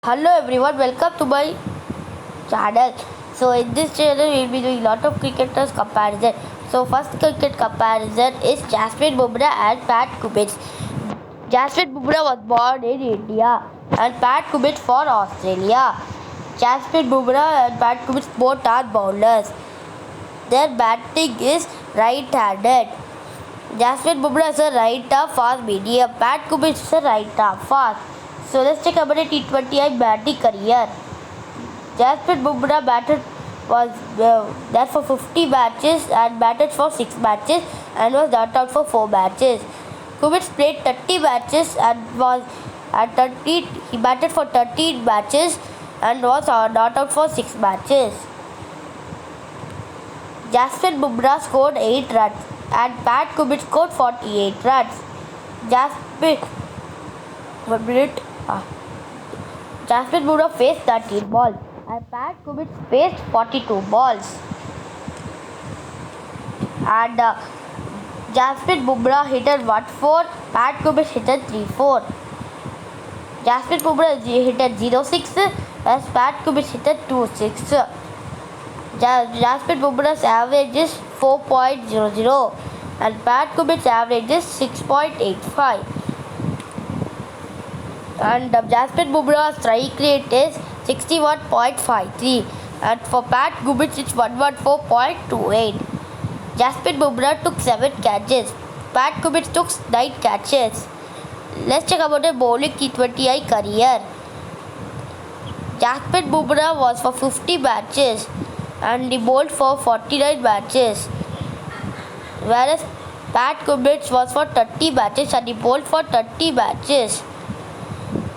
Hello everyone, welcome to my channel. So in this channel we'll be doing lot of cricketers comparison. So first cricket comparison is Jasprit Bumrah and Pat Cummins. Jasprit Bumrah was born in India and Pat Cummins for Australia. Jasprit Bumrah and Pat Cummins both are bowlers. Their batting is right-handed. Jasprit Bumrah is a right-arm fast medium. Pat Cummins is a right-arm fast. So let's check about a T20I batting career. Jasprit Bumrah was there for 50 matches and batted for 6 matches and was not out for 4 matches. Cummins played 30 matches and was at 30. He batted for 13 matches and was not out for 6 matches. Jasprit Bumrah scored 8 runs and Pat Cummins scored 48 runs. Jasprit Jasprit Bumrah faced 13 balls and Pat Cummins faced 42 balls. And Jasprit Bumrah hit at 1-4, Pat Cummins hit at 3-4. Jasprit Bumrah hit at 0-6 as Pat Cummins hit at 2-6. Jasprit Bumrah's average is 4.00 and Pat Cummins' average is 6.85. And Jasprit Bumrah's strike rate is 61.53 and for Pat Cummins it's 114.28. Jasprit Bumrah took 7 catches. Pat Cummins took 9 catches. Let's check about the bowling T20I career. Jasprit Bumrah was for 50 matches and he bowled for 49 matches, whereas Pat Cummins was for 30 matches and he bowled for 30 matches.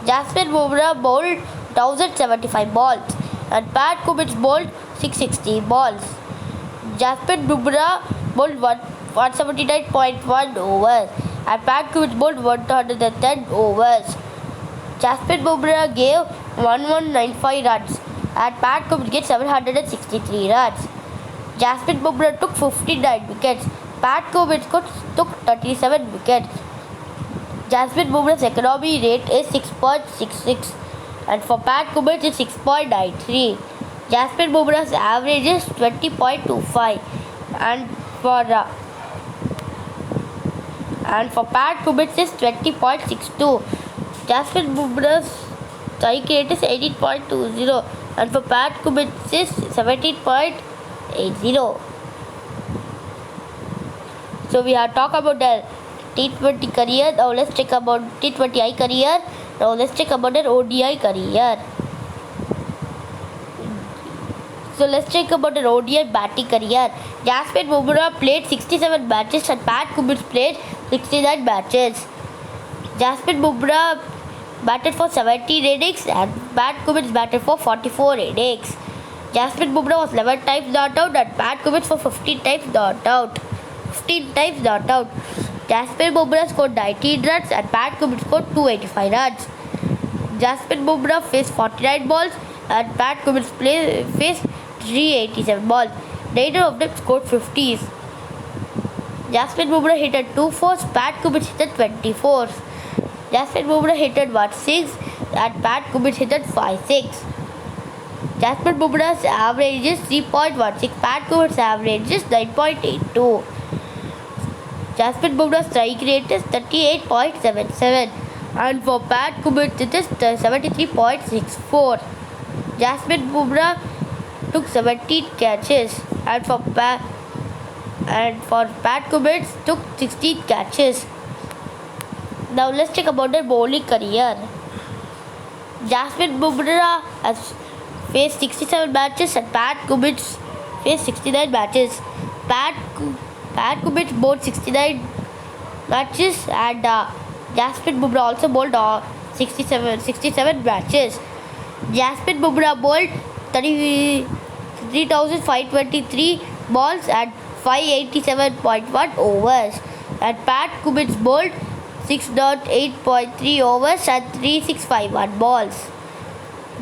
Jasprit Bumrah bowled 1075 balls and Pat Cummins bowled 660 balls. Jasprit Bumrah bowled 179.1 overs and Pat Cummins bowled 110 overs. Jasprit Bumrah gave 1195 runs and Pat Cummins gave 763 runs. Jasprit Bumrah took 59 wickets. Pat Cummins took 37 wickets. Jasprit Bumrah's economy rate is 6.66 and for Pat Cummins it's 6.93. Jasprit Bumrah's average is 20.25 and for Pat Cummins is 20.62. Jasprit Bumrah's strike rate is 18.20 and for Pat Cummins is 17.80. So we have talked about the T20 career. Now let's check about T20I career. Now let's check about their ODI career. So let's check about their ODI batting career. Jasprit Bumrah played 67 matches and Pat Cummins played 69 matches. Jasprit Bumrah batted for 17 innings and Pat Cummins batted for 44 innings. Jasprit Bumrah was 11 times not out and Pat Cummins for 15 times not out. Jasprit Bumrah scored 19 runs and Pat Cummins scored 285 runs. Jasprit Bumrah faced 49 balls and Pat Cummins faced 387 balls. Neither of them scored 50s. Jasprit Bumrah hit at 2-4s, Pat Cummins hit at 24s. Jasprit Bumrah hit at 1-6 and Pat Cummins hit at 5-6. Jasprit Bumrah's average is 3.16, Pat Cummins' average is 9.82. Jasprit Bumrah's strike rate is 38.77 and for Pat Cummins it is 73.64. Jasprit Bumrah took 17 catches and for Pat Cummins took 16 catches. Now let's check about their bowling career. Jasprit Bumrah has faced 67 matches and Pat Cummins faced 69 matches. Pat Cummins bowled 69 matches and Jasprit Bumrah also bowled 67 matches. Jasprit Bumrah bowled 3,523 balls and 587.1 overs and Pat Cummins bowled 608.3 overs and 3651 balls.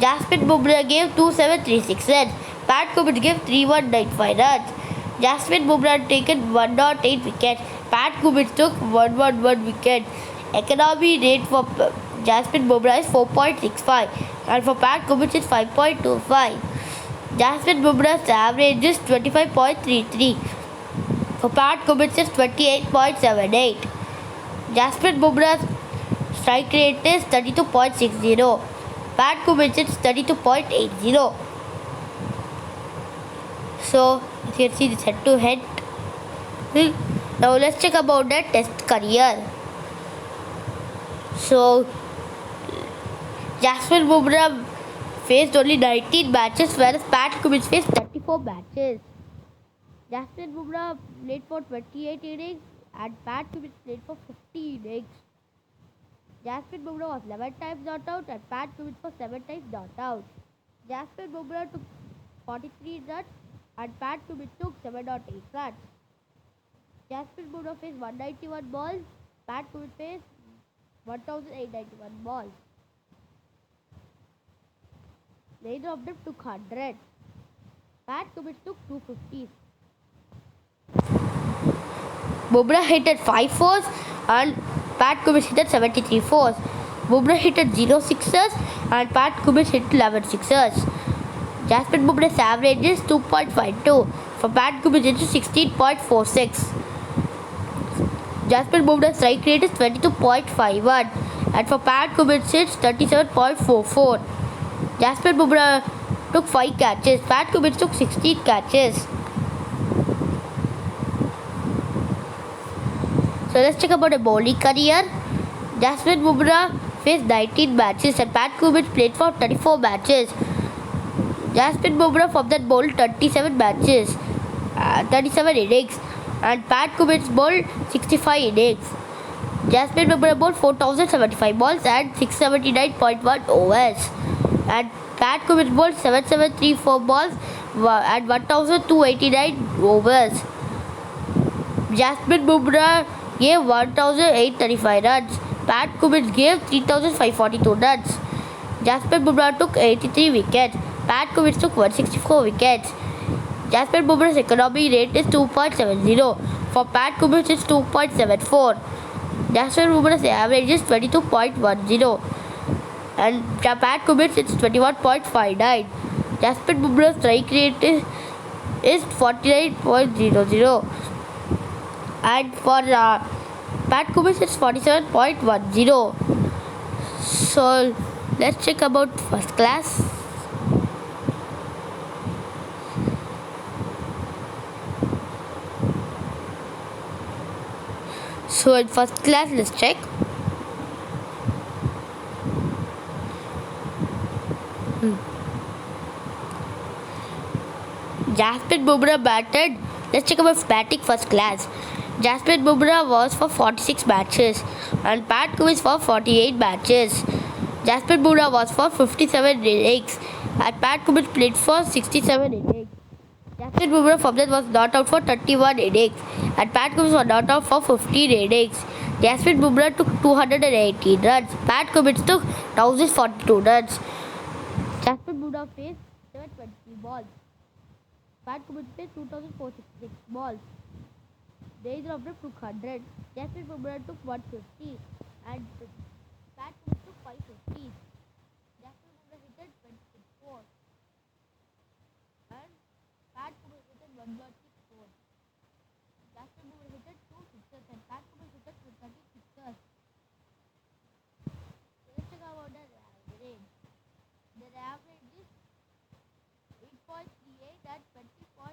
Jasprit Bumrah gave 2736 runs. Pat Cummins gave 3195 runs. Jasprit Bumrah had taken 108 wickets. Pat Cummins took 111 wickets. Economy rate for Jasprit Bumrah is 4.65, and for Pat Cummins it's 5.25. Jasprit Bumrah's average is 25.33. For Pat Cummins it's 28.78. Jasprit Bumrah's strike rate is 32.60. Pat Cummins it's 32.80. So you can see this head-to-head. Now let's check about their test career. So Jasprit Bumrah faced only 19 matches, whereas Pat Cummins faced 34 matches. Jasprit Bumrah played for 28 innings and Pat Cummins played for 50 innings. Jasprit Bumrah was 11 times not out and Pat Cummins was 7 times not out. Jasprit Bumrah took 43 runs and Pat Cummins took 708 runs. Jasprit Bumrah faced 191 balls, Pat Cummins faced 1891 balls. Neither of them took 100. Pat Cummins took 250. Bumrah hit at 5 fours and Pat Cummins hit at 73 fours. Bumrah hit at 0 sixers and Pat Cummins hit 11 sixers. Jasprit Bumrah's average is 2.52. For Pat Cummins it is 16.46. Jasprit Bumrah's strike rate is 22.51 and for Pat Cummins it's 37.44. Jasprit Bumrah took 5 catches. Pat Cummins took 16 catches. So let's check about a bowling career. Jasprit Bumrah faced 19 matches and Pat Cummins played for 34 matches. Jasprit Bumrah from that bowled 37 matches, 37 innings, and Pat Cummins bowled 65 innings. Jasprit Bumrah bowled 4,075 balls and 679.1 overs, and Pat Cummins bowled 7,734 balls and 1,289 overs. Jasprit Bumrah gave 1,835 runs. Pat Cummins gave 3,542 runs. Jasprit Bumrah took 83 wickets. Pat Cummins took 164 wickets. Jasprit Bumrah's economy rate is 2.70. For Pat Cummins it's 2.74. Jasprit Bumrah's average is 22.10. And Pat Cummins it's 21.59. Jasprit Bumrah's strike rate is 49.00. And for Pat Cummins it's 47.10. So let's check about first class. So in first class, let's check. Jasprit Bumrah batted. Let's check about batting first class. Jasprit Bumrah was for 46 matches and Pat Cummins for 48 matches. Jasprit Bumrah was for 57 innings and Pat Cummins played for 67 innings. Jasprit Bumrah from that was not out for 31 innings and Pat Cummins was not out for 15 innings. Jasprit Bumrah took 218 runs. Pat Cummins took 1,042 runs. Jasprit Bumrah faced 720 balls. Pat Cummins faced 2,466 balls. Neither of them took 100. Jasprit Bumrah took 150 and Pat Cummins took 550. Jasprit Bumrah hit at 24 and Pat Cummins hit at 134. Jasprit Bumrah hit at 2 sixers and Pat Cummins hit at 30 sixers. Let's check about their average. Their average is 8.38 and 20.03.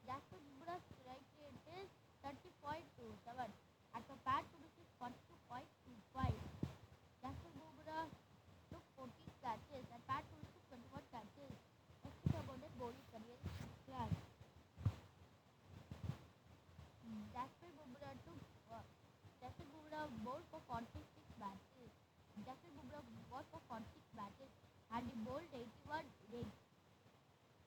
Jasprit Bumrah's strike rate is 30.27 and for Pat Cummins is 42.25. Jasprit Bumrah took 14 catches and Pat Cummins took 21 catches. Let's talk about the bowling career class. Jasprit Bumrah bowled for 46 matches. Jasprit Bumrah bowled for 46 matches and he bowled 81 innings.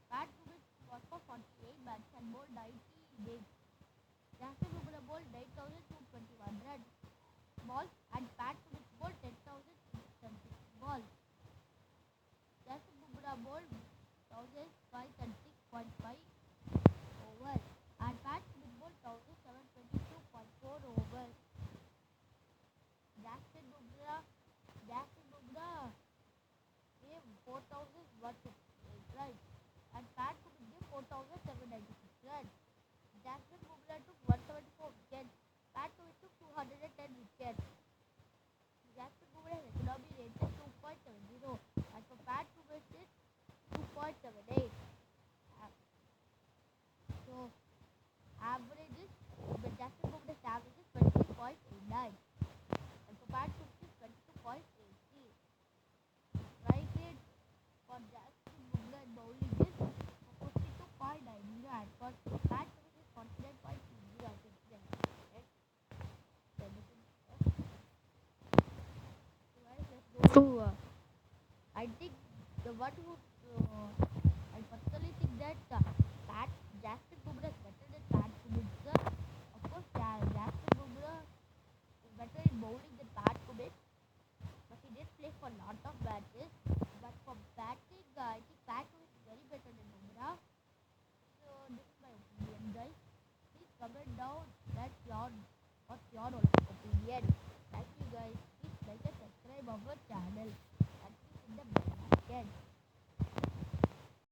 Pat Cummins was for 48 matches and bowled 90 innings. Jasprit Bumrah bowled 9,221 runs balls and Pat Cummins bowled 10,676 balls. Jasprit Bumrah bowled 1,536.5 overs and Pat Cummins bowled 1,722.4 overs. Jasprit got 58 runs. And Pat Cummins gave 4,796 runs. Jason Bumrah took 174 wickets. Pat Cummins took 210 wickets. Jason Bumrah's economy rate is 2.70 and for Pat Cummins is 2.78. So average is Jason Bumrah's average is 23.89 and for Pat Cummins is 22.80. Strike rate for Jason Bumrah and bowling is 52.90 and for Pat Cummins is 49.20. I think I think the one who I personally think that Pat Jason Bumrah is better than Pat Cummins. Of course, Jason Bumrah is better in bowling than Pat Cummins, but he did play for a lot of matches. But for batting, I think Pat Cummins is very better than Bumrah. So this is my opinion, guys. Please comment down what's your opinion. Thank you, guys. Please like and subscribe our channel and please hit the bell icon.